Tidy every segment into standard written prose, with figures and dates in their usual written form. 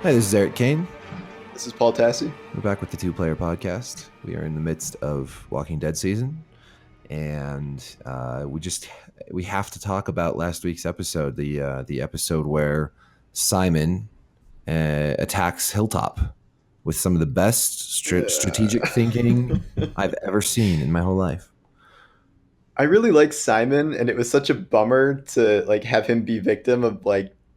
Hi, this is Eric Kane. This is Paul Tassi. We're back with the Two Player Podcast. We are in the midst of Walking Dead season, and we have to talk about last week's episode, the episode where Simon attacks Hilltop with some of the best strategic thinking I've ever seen in my whole life. I really like Simon, and it was such a bummer to have him be victim of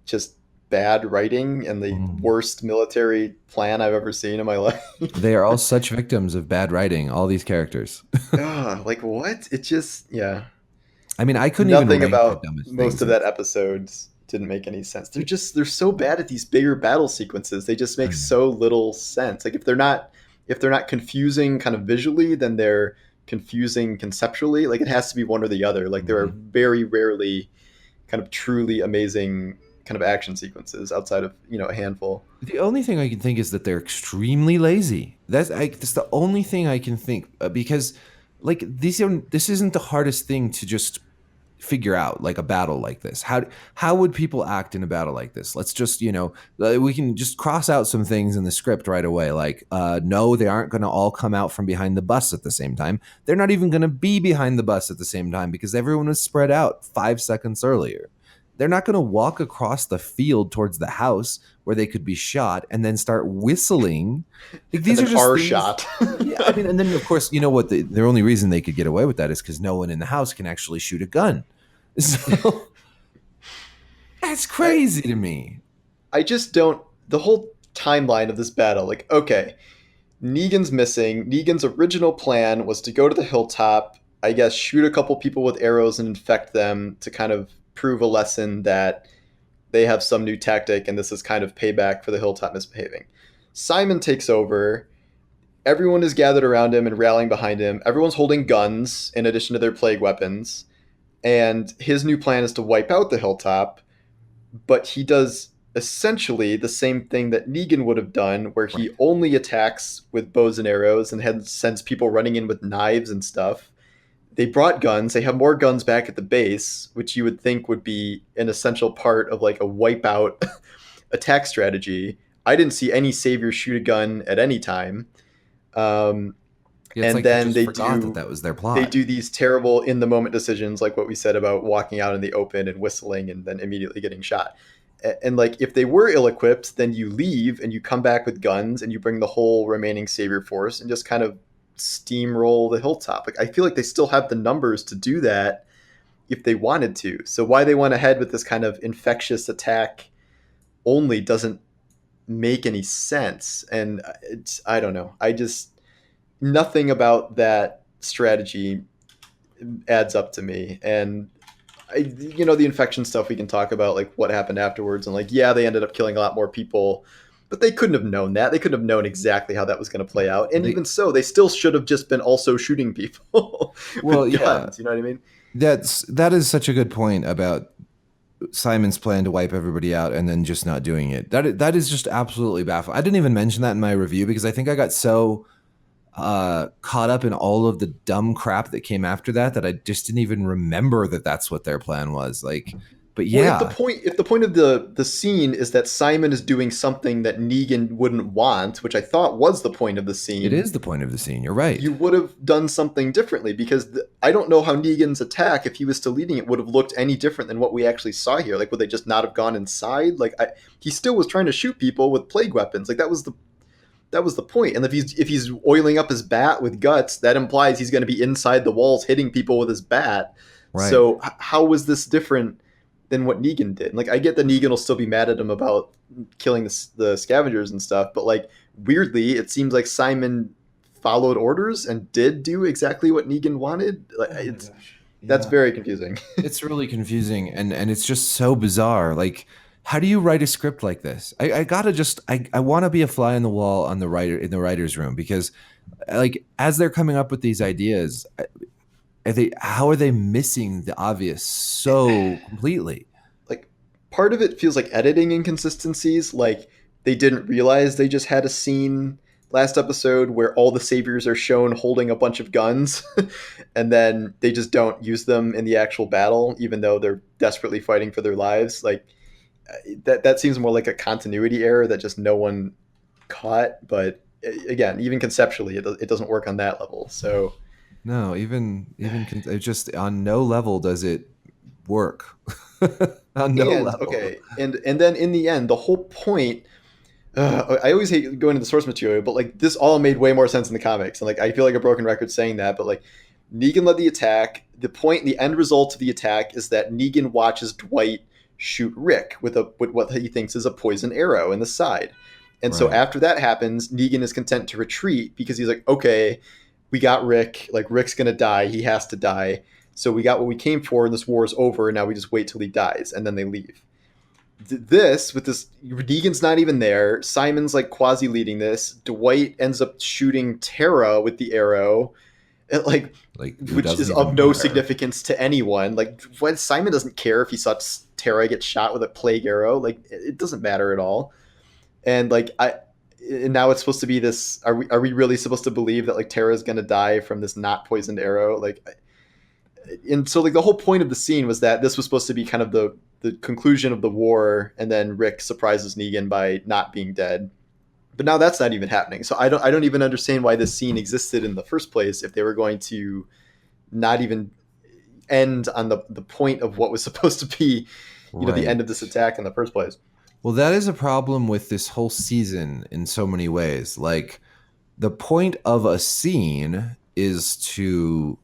just bad writing and the Mm. worst military plan I've ever seen in my life. They are all such victims of bad writing. All these characters. Like what? It just I mean, I couldn't even nothing rank the about dumbest most things. of that episode didn't make any sense. They're so bad at these bigger battle sequences. They just make so little sense. Like if they're not confusing kind of visually, then they're confusing conceptually. Like it has to be one or the other. Like there are very rarely kind of truly amazing kind of action sequences outside of a handful. The only thing I can think is that they're extremely lazy. That's the only thing I can think because, like, this isn't the hardest thing to just figure out, like a battle like this. How would people act in a battle like this? Let's just we can just cross out some things in the script right away. Like, no, they aren't going to all come out from behind the bus at the same time. They're not even going to be behind the bus at the same time because everyone was spread out 5 seconds earlier. They're not going to walk across the field towards the house where they could be shot and then start whistling. Like, And these are then just our things. shot. Yeah, I mean, and then of course, you know what? The only reason they could get away with that is because no one in the house can actually shoot a gun. So that's I, crazy to me. I just don't. The whole timeline of this battle, like, okay, Negan's missing. Negan's original plan was to go to the hilltop, I guess, shoot a couple people with arrows and infect them to kind of prove a lesson that they have some new tactic and this is kind of payback for the hilltop misbehaving. Simon takes over. Everyone is gathered around him and rallying behind him. Everyone's holding guns in addition to their plague weapons. And his new plan is to wipe out the hilltop, but he does essentially the same thing that Negan would have done, where Right. he only attacks with bows and arrows and sends people running in with knives and stuff. They brought guns. They have more guns back at the base, which you would think would be an essential part of like a wipeout attack strategy. I didn't see any saviors shoot a gun at any time. Um, Yeah, it's and like they then just forgot that that was their they plot. do these terrible in the moment decisions, like what we said about walking out in the open and whistling and then immediately getting shot. And like if they were ill equipped, then you leave and you come back with guns and you bring the whole remaining savior force and just kind of steamroll the hilltop. Like I feel like they still have the numbers to do that if they wanted to. So why they went ahead with this kind of infectious attack only doesn't make any sense. And I don't know. I just nothing about that strategy adds up to me. And the infection stuff we can talk about, like what happened afterwards, and like yeah, they ended up killing a lot more people, but they couldn't have known that. They couldn't have known exactly how that was going to play out. And They, even so, they still should have just been also shooting people well, with yeah, guns. You know what I mean? that is such a good point about Simon's plan to wipe everybody out and then just not doing it. That is just absolutely baffling. I didn't even mention that in my review because I think I got so caught up in all of the dumb crap that came after that I just didn't even remember that that's what their plan was. Like, but Well, yeah, if the point of the scene is that Simon is doing something that Negan wouldn't want, which I thought was the point of the it scene, is the point of the scene. You're right. you would have done something differently, because I don't know how Negan's attack, if he was still leading it, would have looked any different than what we actually saw here. Like, would they just not have gone inside? He still was trying to shoot people with plague weapons. Like that was the point. And if he's oiling up his bat with guts, that implies he's going to be inside the walls hitting people with his bat. Right. So how was this different than what Negan did? Like I get that Negan will still be mad at him about killing the scavengers and stuff, but like weirdly, it seems like Simon followed orders and did do exactly what Negan wanted. Like Oh my it's gosh. that's Yeah. very confusing. It's really confusing and it's just so bizarre. Like, how do you write a script like this? I gotta just I want to be a fly on the wall on the writer in the writer's room because, like, as they're coming up with these ideas, how are they missing the obvious so completely? Like part of it feels like editing inconsistencies. Like they didn't realize they just had a scene last episode where all the saviors are shown holding a bunch of guns and then they just don't use them in the actual battle even though they're desperately fighting for their lives. Like that seems more like a continuity error that just no one caught. But again, even conceptually, it doesn't work on that level. So No, it just on no level does it work. On no and level. okay, and then in the end, the whole point. I always hate going to the source material, but like this all made way more sense in the comics, and like I feel like a broken record saying that, but like Negan led the attack. The end result of the attack is that Negan watches Dwight shoot Rick with what he thinks is a poison arrow in the side, and so Right. after that happens, Negan is content to retreat because he's like, okay, we got Rick. Like Rick's gonna die. He has to die. So we got what we came for, and this war is over. And now we just wait till he dies, and then they leave. This with this Negan's not even there. Simon's like quasi leading this. Dwight ends up shooting Tara with the arrow, like Like who which doesn't is of even no matter. significance to anyone. Like when Simon doesn't care if he saw Tara get shot with a plague arrow. Like it doesn't matter at all. And like and now it's supposed to be this. Are we really supposed to believe that like Tara is gonna die from this not poisoned arrow? Like and so like the whole point of the scene was that this was supposed to be kind of the conclusion of the war, and then Rick surprises Negan by not being dead. But now that's not even happening. So I don't even understand why this scene existed in the first place if they were going to not even end on the point of what was supposed to be, the Right. end of this attack in the first place. Well, that is a problem with this whole season in so many ways. Like the point of a scene is to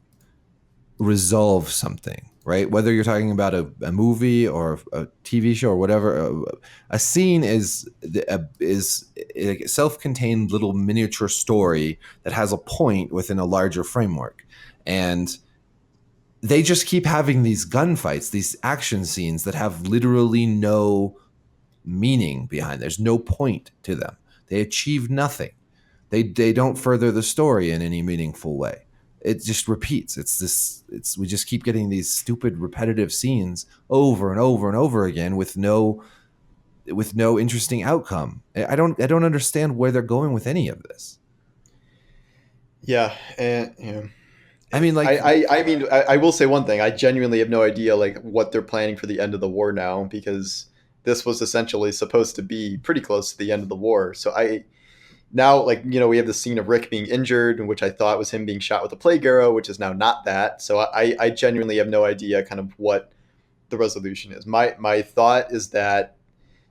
resolve something, right? Whether you're talking about a movie or a TV show or whatever, a scene is a self-contained little miniature story that has a point within a larger framework, and they just keep having these gunfights, these action scenes that have literally no meaning behind. There's no point to them. They achieve nothing. They don't further the story in any meaningful way. It just repeats. It's we just keep getting these stupid repetitive scenes over and over and over again with no interesting outcome. I don't understand where they're going with any of this. Yeah, and yeah. I mean, like, I will say one thing. I genuinely have no idea like what they're planning for the end of the war now, because this was essentially supposed to be pretty close to the end of the war. So I now like we have the scene of Rick being injured, which I thought was him being shot with a plague arrow, which is now not that. So I genuinely have no idea kind of what the resolution is. My thought is that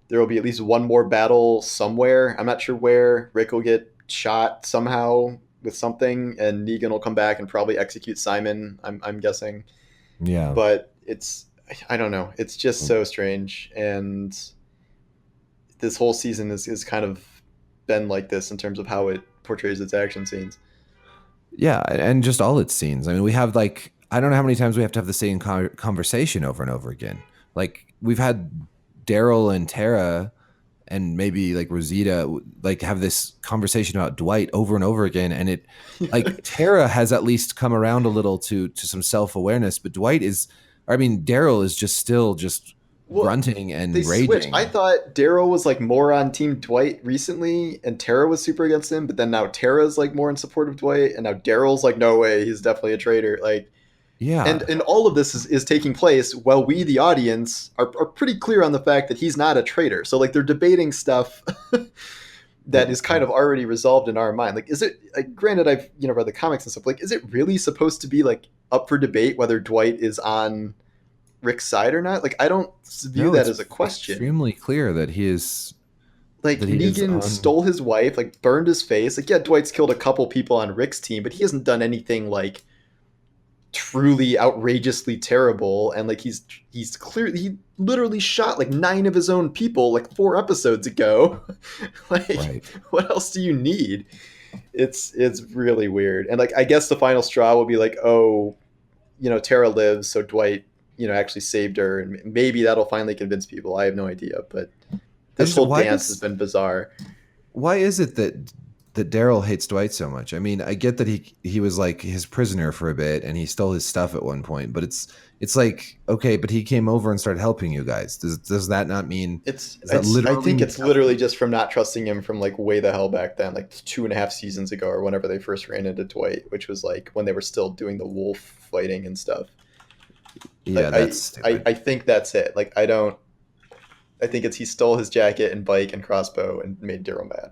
there will be at least one more battle somewhere. I'm not sure where. Rick will get shot somehow with something, and Negan will come back and probably execute Simon. I'm guessing, yeah, but I don't know. It's just so strange, and this whole season is kind of been like this in terms of how it portrays its action scenes. yeah, and just all its scenes. I mean, we have like I don't know how many times we have to have the same conversation over and over again. Like we've had Daryl and Tara and maybe like Rosita like have this conversation about Dwight over and over again, and it like Tara has at least come around a little to some self-awareness, but Dwight is I mean Daryl is just still just Well, grunting they and switched. I raging. thought Daryl was like more on Team Dwight recently, and Tara was super against him. But then now Tara's like more in support of Dwight, and now Daryl's like, no way, he's definitely a traitor. Like, and Yeah. and all of this is taking place while we, the audience, are pretty clear on the fact that he's not a traitor. So like they're debating stuff that is kind of already resolved in our mind. Like, is it? Like, granted, I've read the comics and stuff. Like, is it really supposed to be like up for debate whether Dwight is on Rick's side or not? Like, I don't view No, that it's as a question. extremely clear Like, that he is Negan on. stole his wife, like burned his face. Like, yeah, Dwight's killed a couple people on Rick's team, but he hasn't done anything like truly outrageously terrible. And like he's clear, he literally shot like 9 of his own people like 4 episodes ago. Like, Right. what else do you need? It's really weird. And like I guess the final straw will be like, oh, Tara lives, so Dwight, actually saved her, and maybe that'll finally convince people. I have no idea, but I this just whole dance has Why is been bizarre. why is it that Daryl hates Dwight so much? I mean, I get that he was like his prisoner for a bit and he stole his stuff at one point, but it's like okay, but he came over and started helping you guys. Does that not mean? It's Does that it's I literally think mean it's nothing? literally just from not trusting him from like way the hell back then, like 2.5 seasons ago or whenever they first ran into Dwight, which was like when they were still doing the wolf fighting and stuff. Yeah, that's I stupid. think that's it. Like I don't. I think it's he stole his jacket and bike and crossbow and made Daryl mad.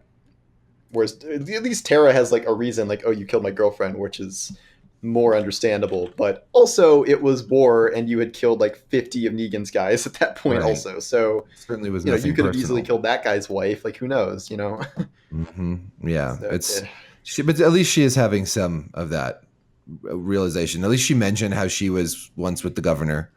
Whereas at least Tara has like a reason, like, oh, you killed my girlfriend, which is more understandable. But also, it was war, and you had killed like 50 of Negan's guys at that point, Right. also. So, Certainly was you nothing could have easily personal. killed that guy's wife. Like, who knows, Yeah, So, it's she, but at least she is having some of that realization. At least she mentioned how she was once with the governor.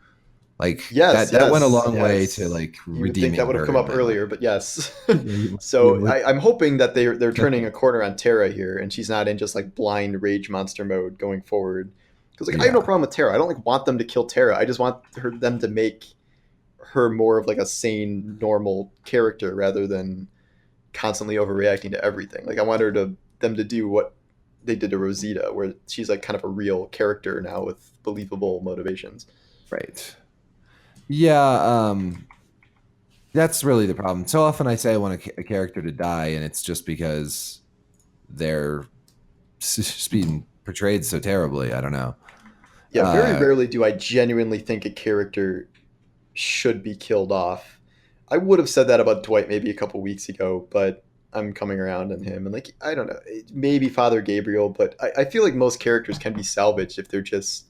Like yes, that went a yes, long way to yes. like You would think that redeeming would have her come in up my mind. earlier, but yes. Yeah, you So would. I'm hoping that they're turning a corner on Tara here, and she's not in just like blind rage monster mode going forward. Because like I have no Yeah, problem with Tara. I don't like want them to kill Tara. I just want them to make her more of like a sane, normal character rather than constantly overreacting to everything. Like I want them to do what they did to Rosita, where she's like kind of a real character now with believable motivations. right. Yeah, that's really the problem. So often I say I want a character to die, and it's just because they're just being portrayed so terribly. I don't know. Yeah, very Uh, rarely do I genuinely think a character should be killed off. I would have said that about Dwight maybe a couple weeks ago, but I'm coming around on him. And like, I don't know, maybe Father Gabriel, but I feel like most characters can be salvaged if they're just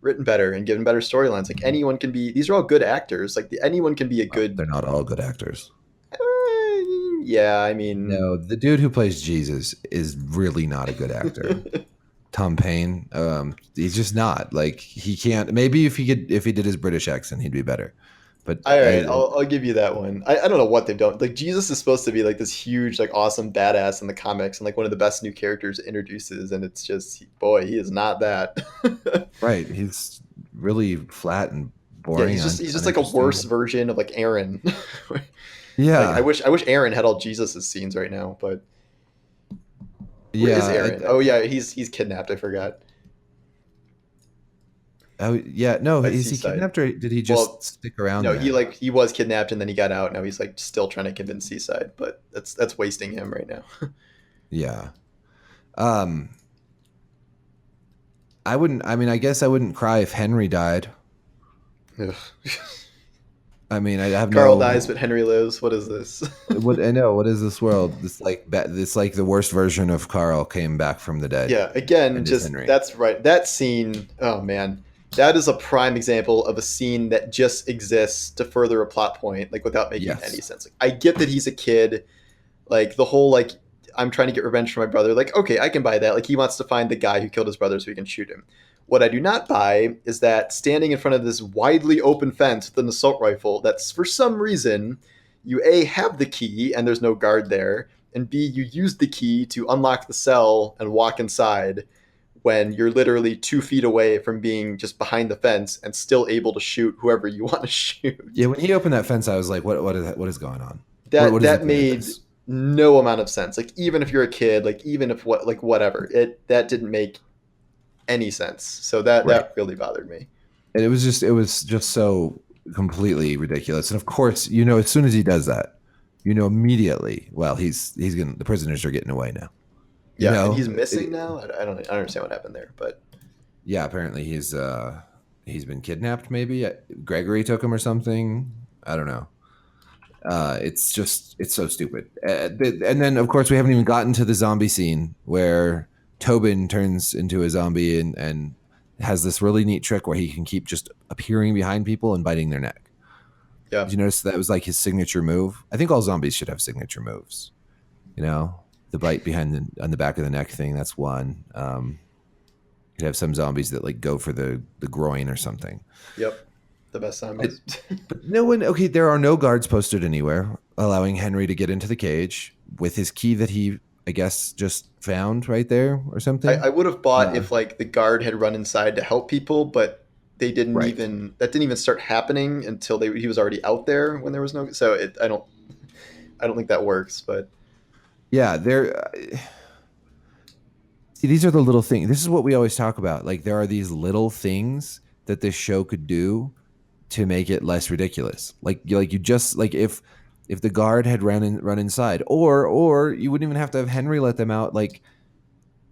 written better and given better storylines. Like anyone can be, these are all good actors. Like anyone can be a good, they're not all good actors. yeah, I mean, No, the dude who plays Jesus is really not a good actor. Tom Payne, he's just not. Like he can't. Maybe if he did his British accent, he'd be better. But all right, I'll give you that one. I don't know what they've done. Like Jesus is supposed to be like this huge, like awesome badass in the comics, and like one of the best new characters it introduces, and it's just boy, he is not that. right, he's really flat and Yeah, boring, he's just like a worse uninteresting. version of like Aaron. Like Yeah, I wish Aaron had all Jesus's scenes right now, but where is yeah, Aaron? Oh yeah, he's kidnapped. I forgot yeah. No, by is he Seaside. kidnapped or did he just Well, stick around no, there? he was kidnapped and then he got out. Now he's like still trying to convince Seaside, but that's wasting him right now. Yeah. Um, I wouldn't. I mean, I guess I wouldn't cry if Henry died. Ugh. I mean, I have Carl dies, no. but Henry lives. What is this? What I know. What is this world? This like the worst version of Carl came back from the dead, Yeah, again, and is just Henry. that's right. That scene, oh man, that is a prime example of a scene that just exists to further a plot point, like without making any Yes. sense. Like, I get that he's a kid, like the whole like I'm trying to get revenge for my brother. Like, okay, I can buy that. Like he wants to find the guy who killed his brother so he can shoot him. What I do not buy is that standing in front of this widely open fence with an assault rifle, that's for some reason you a have the key and there's no guard there, and b you use the key to unlock the cell and walk inside when you're literally 2 feet away from being just behind the fence and still able to shoot whoever you want to Yeah. shoot. When he opened that fence, I was like, what is going on? What is the That point of made this? no amount of sense. Like even if you're a kid, like even if what like whatever, it that didn't make any sense. So Right. that really bothered me. And it was just so completely ridiculous. And of course, as soon as he does that, immediately, well, he's gonna the prisoners are getting away now. You Yeah, and know, he's missing It- now. I don't understand what happened there, but yeah. Apparently, he's been kidnapped. Maybe Gregory took him or something. I don't know. It's so stupid. And then of course we haven't even gotten to the zombie scene where Tobin turns into a zombie and has this really neat trick where he can keep just appearing behind people and biting their neck. yeah, Did you notice that was like his signature move? I think all zombies should have signature moves. The bite behind on the back of the neck thing. That's one. You'd have some zombies that like go for the groin or something. yep, the best I, zombies. But no one. Okay, there are no guards posted anywhere, allowing Henry to get into the cage with his key that he, I guess, just found right there or something. I would have bought Uh, if like the guard had run inside to help people, but they didn't right. even that didn't even start happening until he was already out there when there was no. So I don't think that works, but Yeah. There. See, these are the little things. This is what we always talk about. Like there are these little things that this show could do to make it less ridiculous. Like you just like if the guard had run inside, or you wouldn't even have to have Henry let them out. Like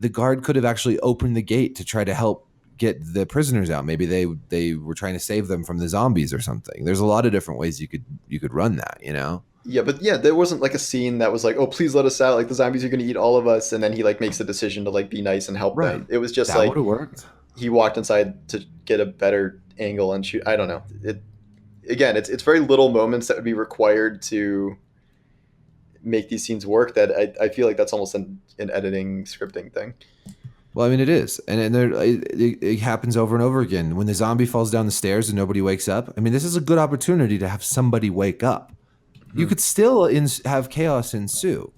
the guard could have actually opened the gate to try to help get the prisoners out. Maybe they were trying to save them from the zombies or something. There's a lot of different ways you could run that, you know? Yeah, but yeah, there wasn't like a scene that was like, "Oh, please let us out! Like the zombies are going to eat all of us," and then he like makes the decision to like be nice and help Right. them. It was just That would like have worked. he walked inside to get a better angle and shoot. I don't know. It again, it's very little moments that would be required to make these scenes work. That I feel like that's almost an editing scripting thing. Well, I mean, it is, and it happens over and over again. When the zombie falls down the stairs and nobody wakes up, I mean, this is a good opportunity to have somebody wake up. You could still have chaos ensue,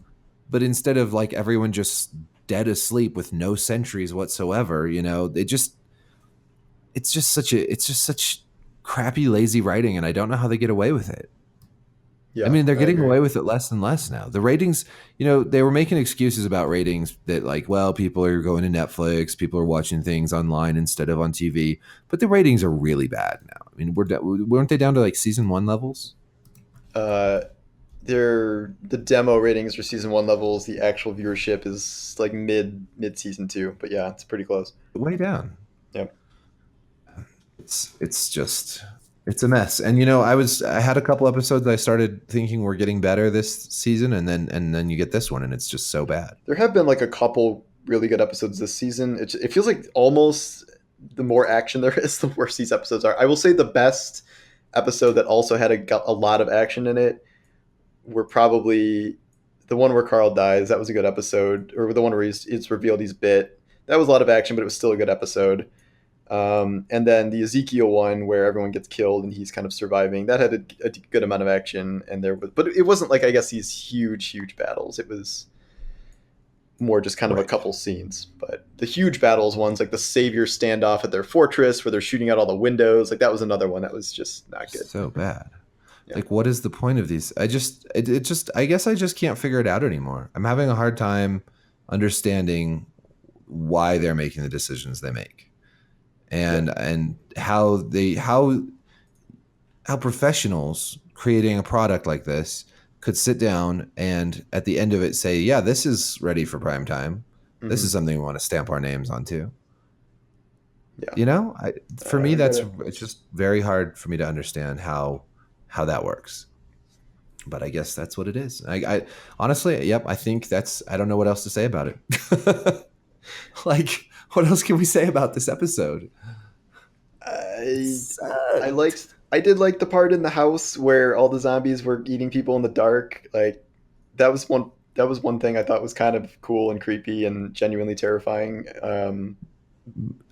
but instead of like everyone just dead asleep with no sentries whatsoever, you know, it's just such crappy, lazy writing, and I don't know how they get away with it. I Yeah, mean, they're I getting agree. away with it less and less now. The ratings, you know, they were making excuses about ratings that, like, well, people are going to Netflix, people are watching things online instead of on TV, but the ratings are really bad now. I mean, weren't they down to like season 1 levels? Uh, the demo ratings for season one levels. The actual viewership is like mid season two, but yeah, it's pretty close. Way down. Yep. It's just it's a mess. And you know, I had a couple episodes that I started thinking were getting better this season, and then you get this one, and it's just so bad. There have been like a couple really good episodes this season. It feels like almost the more action there is, the worse these episodes are. I will say the best episode that also had a lot of action in it were probably the one where Carl dies. That was a good episode, or the one where it's revealed he's bit. That was a lot of action, but it was still a good episode. And then the Ezekiel one where everyone gets killed and he's kind of surviving. That had a good amount of action, and but it wasn't like I guess these huge battles. It was more just kind of a Right. couple scenes. But the huge battles ones, like the Savior standoff at their fortress where they're shooting out all the windows, like that was another one that was just not good. So bad. Yeah. Like, what is the point of these? I guess I just can't figure it out anymore. I'm having a hard time understanding why they're making the decisions they make, and how professionals creating a product like this could sit down and at the end of it say, yeah, this is ready for prime time. This Mhm. is something we want to stamp our names onto. Yeah. You know, for me, I get it. it's just very hard for me to understand how that works. But I guess that's what it is. I honestly, yep, I think I don't know what else to say about it. Like, what else can we say about this episode? I I Sucked. liked I did like the part in the house where all the zombies were eating people in the dark. Like that was one thing I thought was kind of cool and creepy and genuinely terrifying.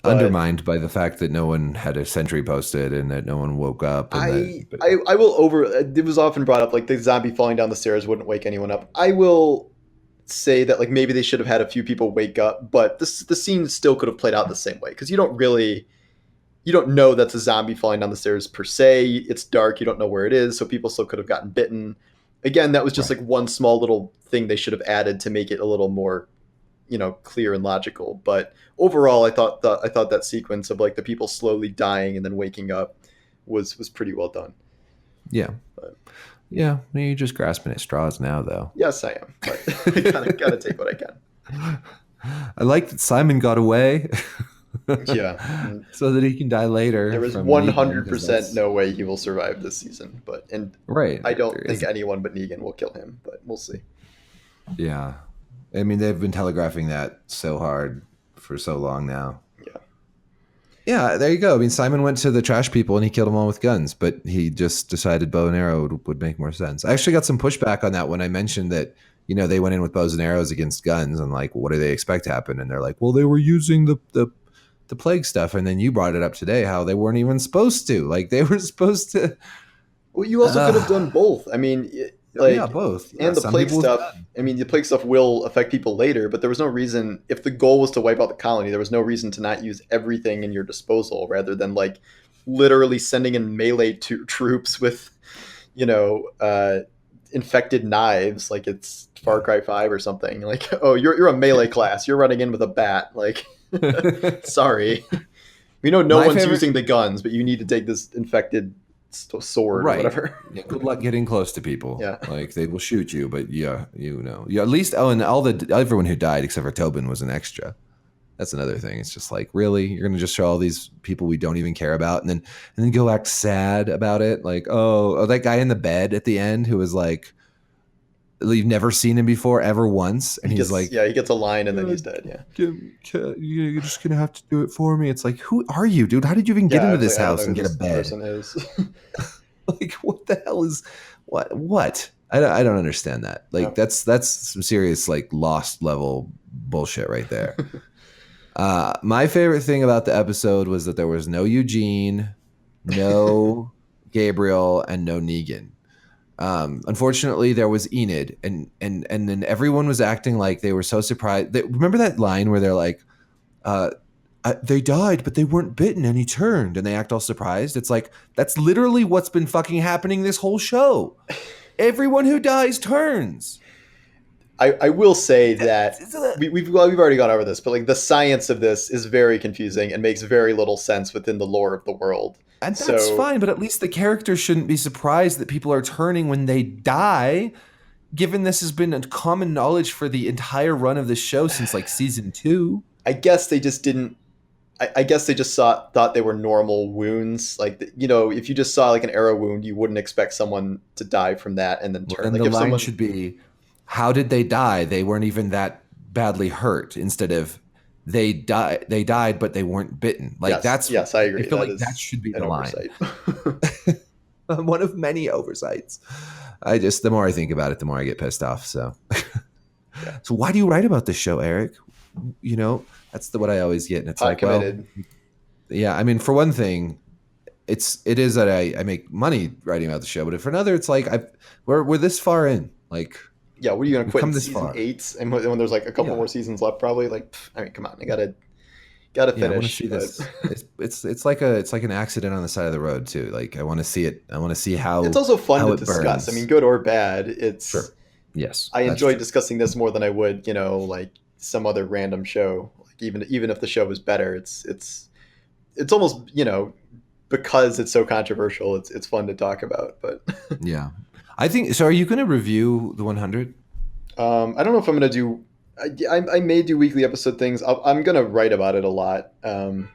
But Undermined by the fact that no one had a sentry posted and that no one woke up and I will over. It was often brought up like the zombie falling down the stairs wouldn't wake anyone up. I will say that like maybe they should have had a few people wake up, but the scene still could have played out the same way because you don't know that's a zombie falling down the stairs per se. It's dark, you don't know where it is, so people still could have gotten bitten. Again, that was just right. like one small little thing they should have added to make it a little more, clear and logical. But overall, I thought that sequence of like the people slowly dying and then waking up was pretty well done. Yeah. But Yeah. You're just grasping at straws now, though. yes, I am. But I gotta take what I can. I like that Simon got away Yeah, so that he can die later. there is From one Negan, hundred 'cause percent that's no way he will survive this season. And right. I don't There think is, anyone but Negan will kill him. But we'll see. yeah. I mean, they've been telegraphing that so hard for so long now. Yeah. Yeah, there you go. I mean, Simon went to the trash people and he killed them all with guns, but he just decided bow and arrow would make more sense. I actually got some pushback on that when I mentioned that, you know, they went in with bows and arrows against guns and like, what do they expect to happen? And they're like, well, they were using the plague stuff. And then you brought it up today, how they weren't even supposed to. Like, they were supposed to. Well, you also could have done both. I mean, Yeah, like, both. Yeah, and the some plague people with stuff. guns. I mean, the plague stuff will affect people later, but there was no reason. If the goal was to wipe out the colony, there was no reason to not use everything in your disposal, rather than like literally sending in melee troops with, you know, infected knives, like it's Far Cry 5 or something. Like, oh, you're a melee class. You're running in with a bat. Like, sorry, we know no My one's favorite- using the guns, but you need to take this infected sword Right. or whatever. Yeah, good luck getting close to people. Yeah. Like, they will shoot you, but yeah, you know. Yeah, at least, oh, and everyone who died except for Tobin was an extra. That's another thing. It's just like, really, you're gonna just show all these people we don't even care about, and then go act sad about it. Like, oh, that guy in the bed at the end who was like, you've never seen him before ever once, and he's like, he gets a line and then he's dead. Yeah. You're just gonna have to do it for me. It's like, who are you, dude? How did you even get Yeah, I into was this like, I don't house know and who get a this bed? person is. Like, what the hell is what? I don't understand that. Like, Yeah. that's some serious like lost level bullshit right there. My favorite thing about the episode was that there was no Eugene, no Gabriel, and no Negan. Unfortunately, there was Enid, and then everyone was acting like they were so surprised. Remember that line where they're like, "They died, but they weren't bitten," and he turned, and they act all surprised. It's like, that's literally what's been fucking happening this whole show. Everyone who dies turns. I will say that we've already gone over this, but like the science of this is very confusing and makes very little sense within the lore of the world. And that's So fine, but at least the characters shouldn't be surprised that people are turning when they die, given this has been a common knowledge for the entire run of the show since like season 2. I guess they just didn't. I guess they just thought they were normal wounds. Like, you know, if you just saw like an arrow wound, you wouldn't expect someone to die from that and then Well, turn. then Like the if line someone, should be, how did they die? They weren't even that badly hurt, instead of they died, but they weren't bitten. Like, yes, I agree. I feel That like that is should be an the line. oversight. One of many oversights. The more I think about it, the more I get pissed off. So, Yeah. So why do you write about this show, Eric? You know, that's what I always get. And it's Pot like, committed. well, yeah, I mean, for one thing, it is that I make money writing about the show, but for another, it's like we're this far in. Like, Yeah, what are you gonna we've quit come in this season far. 8? And when there's like a couple Yeah. more seasons left, probably. Like, I mean, come on, I gotta Yeah, I want to finish. see But this. It's like an accident on the side of the road too. Like, I want to see it. I want to see how it's also fun how to it discuss. burns. I mean, good or bad, it's. Sure. Yes, I that's enjoy true. discussing this more than I would, you know, like some other random show. Like even if the show was better, it's almost, you know, because it's so controversial. It's fun to talk about. But Yeah, I think so. Are you going to review the 100? I don't know if I'm gonna do. I may do weekly episode things. I'm gonna write about it a lot. Well,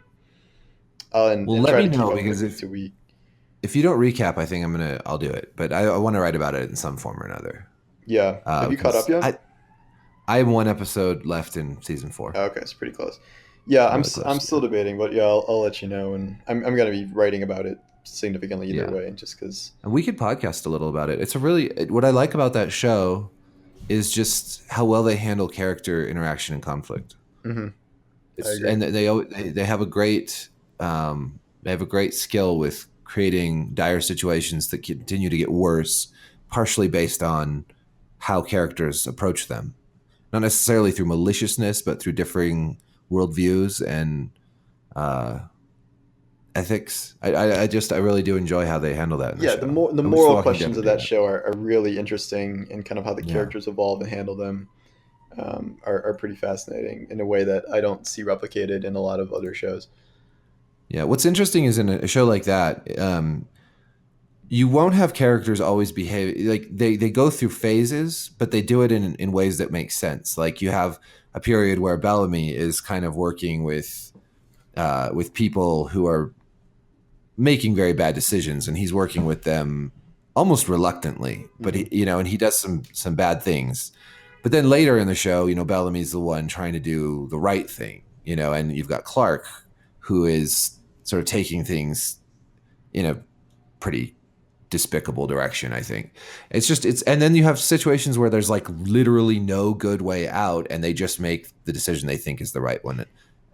And let try me to keep know, up because week to week. if you don't recap, I think I'll do it. But I want to write about it in some form or another. Yeah. Have you caught up 'Cause yet? I have one episode left in season 4. Oh, okay, it's pretty close. Yeah, Really close, I'm still debating, but yeah, I'll let you know, and I'm gonna be writing about it significantly either Yeah. way, just because. And we could podcast a little about it. What I like about that show is just how well they handle character interaction and conflict. Mm-hmm. I agree. And they have a great skill with creating dire situations that continue to get worse, partially based on how characters approach them, not necessarily through maliciousness, but through differing worldviews and ethics. I really do enjoy how they handle that in the Yeah, show. the I wish moral Walking questions Dead of would do that show are really interesting, and kind of how the Yeah. characters evolve and handle them are pretty fascinating in a way that I don't see replicated in a lot of other shows. Yeah, what's interesting is in a show like that, you won't have characters always behave like they go through phases, but they do it in ways that make sense. Like, you have a period where Bellamy is kind of working with people who are making very bad decisions, and he's working with them almost reluctantly, but and he does some bad things. But then later in the show, Bellamy's the one trying to do the right thing, and you've got Clark, who is sort of taking things in a pretty despicable direction. I think and then you have situations where there's like literally no good way out, and they just make the decision they think is the right one.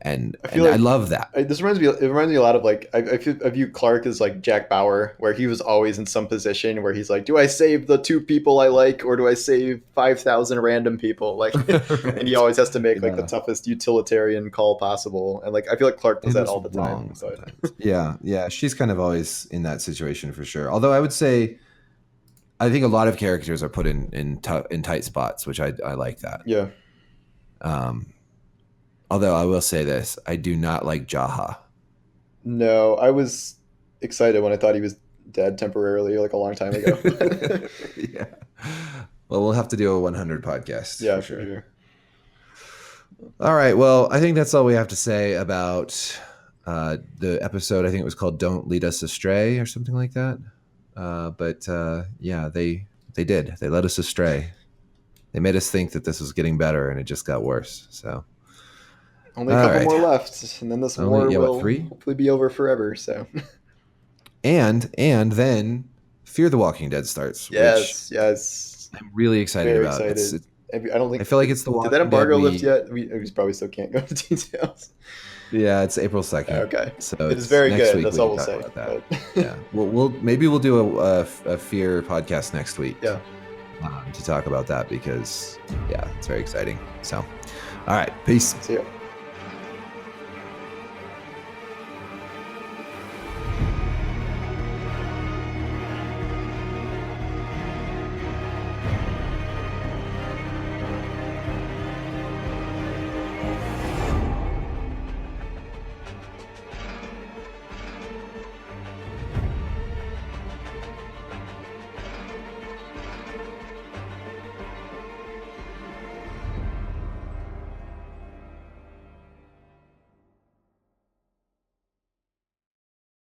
And I love that. It reminds me a lot of like I view Clark as like Jack Bauer, where he was always in some position where he's like, do I save the 2 people I like, or do I save 5,000 random people? Like, right. And he always has to make like the toughest utilitarian call possible. And like I feel like Clark does that all the time. But. Yeah, she's kind of always in that situation for sure. Although I would say, I think a lot of characters are put in tight spots, which I like that. Yeah. Although I will say this, I do not like Jaha. No, I was excited when I thought he was dead temporarily, like a long time ago. Yeah. Well, we'll have to do a 100 podcast. Yeah, for sure. All right. Well, I think that's all we have to say about the episode. I think it was called "Don't Lead Us Astray" or something like that. But yeah, they did. They led us astray. They made us think that this was getting better, and it just got worse. So, Only a all couple right. more left, and then this Only, war yeah, what, will 3? hopefully be over forever. So, And then Fear the Walking Dead starts, which yes, I'm really excited very about. excited. I don't think I feel like it's The did that Walking Dead. embargo lift yet? We probably still can't go into details. Yeah, it's April 2nd. Okay, So it is it's very next good. week That's we all can we'll talk say. about that. But Yeah, we'll do a Fear podcast next week. yeah, To talk about that because yeah, it's very exciting. So, all right, peace. see ya.